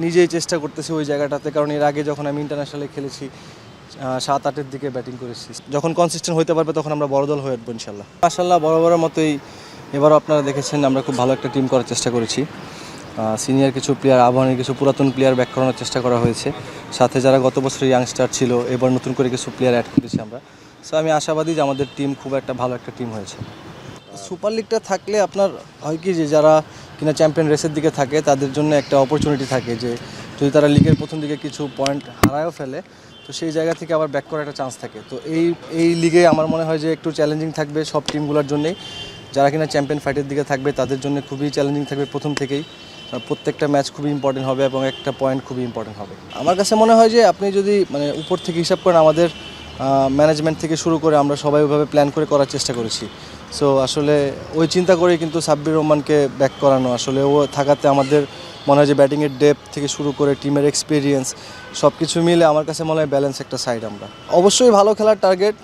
নিজেই চেষ্টা করতেছি ওই জায়গাটাতে, কারণ এর আগে যখন আমি ইন্টারন্যাশনালে খেলেছি 7-8-এর দিকে ব্যাটিং করেছি। যখন কনসিস্টেন্ট হতে পারবে তখন আমরা বড় দল হয়ে উঠবো ইনশাল্লাহ। মাশাআল্লাহ, বরাবরের মতোই এবারও আপনারা দেখেছেন আমরা খুব ভালো একটা টিম করার চেষ্টা করেছি। সিনিয়র কিছু প্লেয়ার, আবাহনীর কিছু পুরাতন প্লেয়ার ব্যাক করানোর চেষ্টা করা হয়েছে, সাথে যারা গত বছর ইয়াংস্টার ছিল এবার নতুন করে কিছু প্লেয়ার অ্যাড করেছি আমরা। সো আমি আশাবাদী যে আমাদের টিম খুব একটা ভালো একটা টিম হয়েছে। সুপার লিগটা থাকলে আপনার হয় কি, যে যারা কিনা চ্যাম্পিয়ন রেসের দিকে থাকে তাদের জন্য একটা অপরচুনিটি থাকে যে যদি তারা লিগের প্রথম দিকে কিছু পয়েন্ট হারায়ও ফেলে তো সেই জায়গা থেকে আবার ব্যাক করার একটা চান্স থাকে। তো এই লিগে আমার মনে হয় যে একটু চ্যালেঞ্জিং থাকবে সব টিমগুলোর জন্যেই। যারা কিনা চ্যাম্পিয়ন ফাইটের দিকে থাকবে তাদের জন্য খুবই চ্যালেঞ্জিং থাকবে প্রথম থেকেই। প্রত্যেকটা ম্যাচ খুবই ইম্পর্টেন্ট হবে এবং একটা পয়েন্ট খুবই ইম্পর্টেন্ট হবে। আমার কাছে মনে হয় যে আপনি যদি উপর থেকে হিসাব করেন, আমাদের ম্যানেজমেন্ট থেকে শুরু করে আমরা সবাই ওইভাবে প্ল্যান করে করার চেষ্টা করেছি। সো আসলে ওই চিন্তা করেই কিন্তু সাব্বির রহমানকে ব্যাক করানো। আসলে ও থাকাতে আমাদের মনে হয় যে ব্যাটিংয়ের ডেপথ থেকে শুরু করে টিমের এক্সপিরিয়েন্স সব কিছু মিলে আমার কাছে মনে হয় ব্যালেন্স একটা সাইড। আমরা অবশ্যই ভালো খেলার টার্গেট,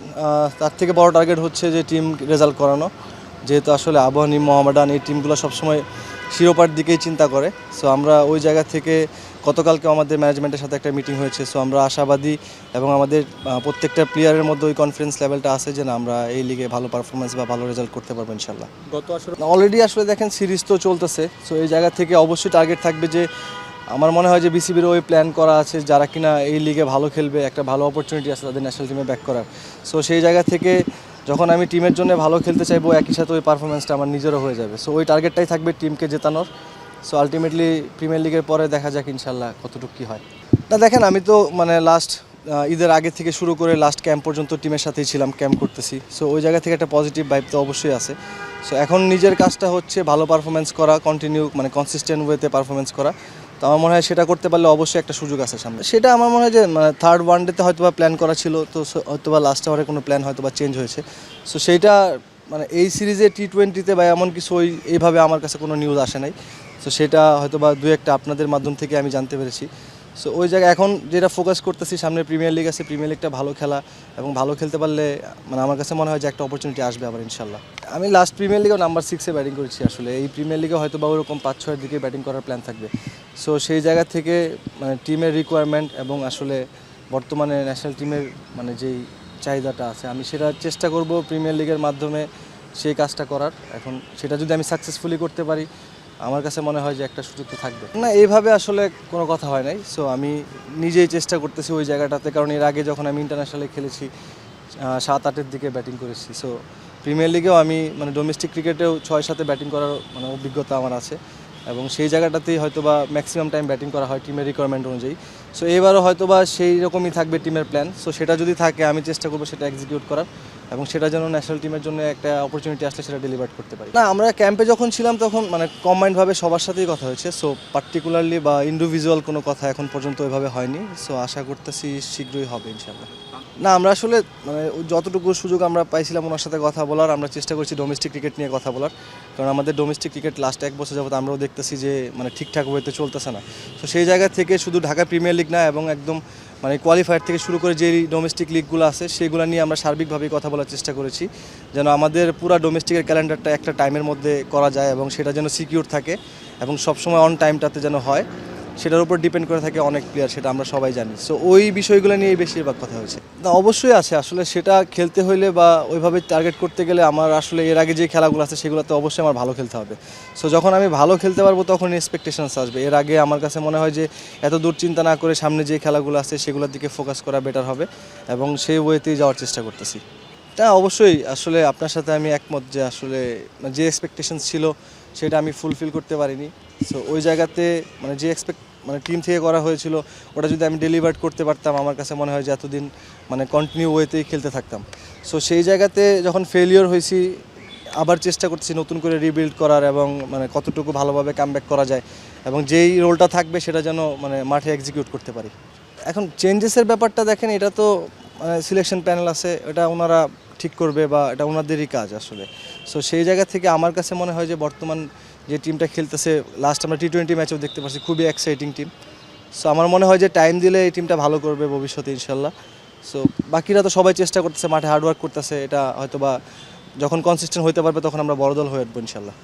তার থেকে বড় টার্গেট হচ্ছে যে টিম রেজাল্ট করানো। যেহেতু আসলে আবাহনী, মোহামেডান এই টিমগুলো সবসময় শিরোপার দিকেই চিন্তা করে। সো আমরা ওই জায়গা থেকে গতকালকে আমাদের ম্যানেজমেন্টের সাথে একটা মিটিং হয়েছে। সো আমরা আশাবাদী এবং আমাদের প্রত্যেকটা প্লেয়ারের মধ্যে ওই কনফিডেন্স লেভেলটা আছে যে না, আমরা এই লিগে ভালো পারফরমেন্স বা ভালো রেজাল্ট করতে পারবো ইনশাল্লাহ। অলরেডি আসলে দেখেন সিরিজ তো চলতেছে। সো এই জায়গা থেকে অবশ্যই টার্গেট থাকবে যে আমার মনে হয় যে বিসিবির ওই প্ল্যান করা আছে যারা কিনা এই লিগে ভালো খেলবে, একটা ভালো অপরচুনিটি আছে তাদের ন্যাশনাল টিমে ব্যাক করার। সো সেই জায়গা থেকে যখন আমি টিমের জন্য ভালো খেলতে চাইবো, একই সাথে ওই পারফরমেন্সটা আমার নিজেরও হয়ে যাবে। সো ওই টার্গেটটাই থাকবে টিমকে জেতানোর। সো আলটিমেটলি প্রিমিয়ার লিগের পরে দেখা যাক ইনশাল্লাহ কতটুকু কী হয়। না দেখেন, আমি তো লাস্ট ঈদের আগে থেকে শুরু করে লাস্ট ক্যাম্প পর্যন্ত টিমের সাথেই ছিলাম, ক্যাম্প করতেছি। সো ওই জায়গা থেকে একটা পজিটিভ ভাইব তো অবশ্যই আছে। সো এখন নিজের কাজটা হচ্ছে ভালো পারফরমেন্স করা, কন্টিনিউ কনসিস্টেন্ট ওয়েতে পারফরমেন্স করা। তো আমার মনে হয় সেটা করতে পারলে অবশ্যই একটা সুযোগ আছে সামনে। সেটা আমার মনে হয় যে থার্ড ওয়ানডেতে হয়তো বা প্ল্যান করা ছিল, তো হয়তো বা লাস্ট আওয়ারে কোনো প্ল্যান হয়তো বা চেঞ্জ হয়েছে। সো সেইটা এই সিরিজে T20-তে বা এমন কিছু এইভাবে আমার কাছে কোনো নিউজ আসে নাই। সো সেটা হয়তো বা দু একটা আপনাদের মাধ্যম থেকে আমি জানতে পেরেছি। সো ওই জায়গায় এখন যেটা ফোকাস করতেছি, সামনে প্রিমিয়ার লিগ আছে, প্রিমিয়ার লিগটা ভালো খেলা এবং ভালো খেলতে পারলে আমার কাছে মনে হয় যে একটা অপরচুনিটি আসবে আবার ইনশাল্লাহ। আমি লাস্ট প্রিমিয়ার লিগেও নাম্বার 6-এ ব্যাটিং করেছি। আসলে এই প্রিমিয়ার লিগে হয়তো বা ওরকম 5-6-এর দিকে ব্যাটিং করার প্ল্যান থাকবে। সো সেই জায়গা থেকে টিমের রিকোয়ারমেন্ট এবং আসলে বর্তমানে ন্যাশনাল টিমের যেই চাহিদাটা আছে, আমি সেটা চেষ্টা করব প্রিমিয়ার লিগের মাধ্যমে সেই কাজটা করার। এখন সেটা যদি আমি সাকসেসফুলি করতে পারি, আমার কাছে মনে হয় যে একটা সুযোগ তো থাকবে না। এইভাবে আসলে কোনো কথা হয় নাই। সো আমি নিজেই চেষ্টা করতেছি ওই জায়গাটাতে, কারণ এর আগে যখন আমি ইন্টারন্যাশনালে খেলেছি 7-8-এর দিকে ব্যাটিং করেছি। সো প্রিমিয়ার লিগেও আমি ডোমেস্টিক ক্রিকেটেও 6-7-এ ব্যাটিং করার অভিজ্ঞতা আমার আছে এবং সেই জায়গাটাতেই হয়তো বা ম্যাক্সিমাম টাইম ব্যাটিং করা হয় টিমের রিকোয়ারমেন্ট অনুযায়ী। সো এবারও হয়তো বা সেই রকমই থাকবে টিমের প্ল্যান। সো সেটা যদি থাকে আমি চেষ্টা করবো সেটা এক্সিকিউট করার এবং সেটা যেন ন্যাশনাল টিমের জন্য একটা অপরচুনিটি আসলে সেটা ডেলিভার করতে পারি। না, আমরা ক্যাম্পে যখন ছিলাম তখন কম্বাইন্ডভাবে সবার সাথেই কথা হয়েছে। সো পার্টিকুলারলি বা ইন্ডিভিজুয়াল কোনো কথা এখন পর্যন্ত ওইভাবে হয়নি। সো আশা করতেছি শীঘ্রই হবে ইনশাল্লাহ। না, আমরা আসলে যতটুকু সুযোগ আমরা পাইছিলাম ওনার সাথে কথা বলার, আমরা চেষ্টা করছি ডোমেস্টিক ক্রিকেট নিয়ে কথা বলার। কারণ আমাদের ডোমেস্টিক ক্রিকেট লাস্ট 1 বছর যাবত আমরাও দেখতেছি যে ঠিকঠাক ওয়েতে চলতেছে না। তো সেই জায়গা থেকে শুধু ঢাকা প্রিমিয়ার লিগ না এবং একদম কোয়ালিফায়ার থেকে শুরু করে যে ডোমেস্টিক লিগগুলো আছে সেগুলো নিয়ে আমরা সার্বিকভাবেই কথা বলার চেষ্টা করেছি, যেন আমাদের পুরো ডোমেস্টিকের ক্যালেন্ডারটা একটা টাইমের মধ্যে করা যায় এবং সেটা যেন সিকিউর থাকে এবং সবসময় অন টাইমটাতে যেন হয়। সেটার উপর ডিপেন্ড করে থাকে অনেক প্লেয়ার, সেটা আমরা সবাই জানি। সো ওই বিষয়গুলো নিয়েই বেশিরভাগ কথা হয়েছে। না, অবশ্যই আছে। আসলে সেটা খেলতে হইলে বা ওইভাবে টার্গেট করতে গেলে আমার আসলে এর আগে যে খেলাগুলো আছে সেগুলোতে অবশ্যই আমার ভালো খেলতে হবে। সো যখন আমি ভালো খেলতে পারবো তখন এক্সপেকটেশনস আসবে। এর আগে আমার কাছে মনে হয় যে এত দূর চিন্তা না করে সামনে যে খেলাগুলো আছে সেগুলোর দিকে ফোকাস করা বেটার হবে এবং সেই ওয়েতেই যাওয়ার চেষ্টা করতেছি। তা অবশ্যই আসলে আপনার সাথে আমি একমত যে আসলে যে এক্সপেকটেশনস ছিল সেটা আমি ফুলফিল করতে পারিনি। সো ওই জায়গাতে যে টিম থেকে করা হয়েছিল ওটা যদি আমি ডেলিভার করতে পারতাম, আমার কাছে মনে হয় যে এতদিন কন্টিনিউ ওয়েতেই খেলতে থাকতাম। সো সেই জায়গাতে যখন ফেলিওর হয়েছি, আবার চেষ্টা করছি নতুন করে রিবিল্ড করার এবং কতটুকু ভালোভাবে কামব্যাক করা যায় এবং যেই রোলটা থাকবে সেটা যেন মাঠে এক্সিকিউট করতে পারি। এখন চেঞ্জেসের ব্যাপারটা দেখেন, এটা তো সিলেকশন প্যানেল আছে, এটা ওনারা ঠিক করবে বা এটা ওনাদেরই কাজ আসলে। সো সেই জায়গা থেকে আমার কাছে মনে হয় যে বর্তমান যে টিমটা খেলতেছে, লাস্ট আমরা T20 ম্যাচেও দেখতে পাচ্ছি, খুবই এক্সাইটিং টিম। সো আমার মনে হয় যে টাইম দিলে এই টিমটা ভালো করবে ভবিষ্যতে ইনশাল্লাহ। সো বাকিরা তো সবাই চেষ্টা করতেছে, মাঠে হার্ডওয়ার্ক করতেছে, এটা হয়তো বা যখন কনসিস্টেন্ট হতে পারবে তখন আমরা বড় দল হয়ে উঠবো ইনশাল্লাহ।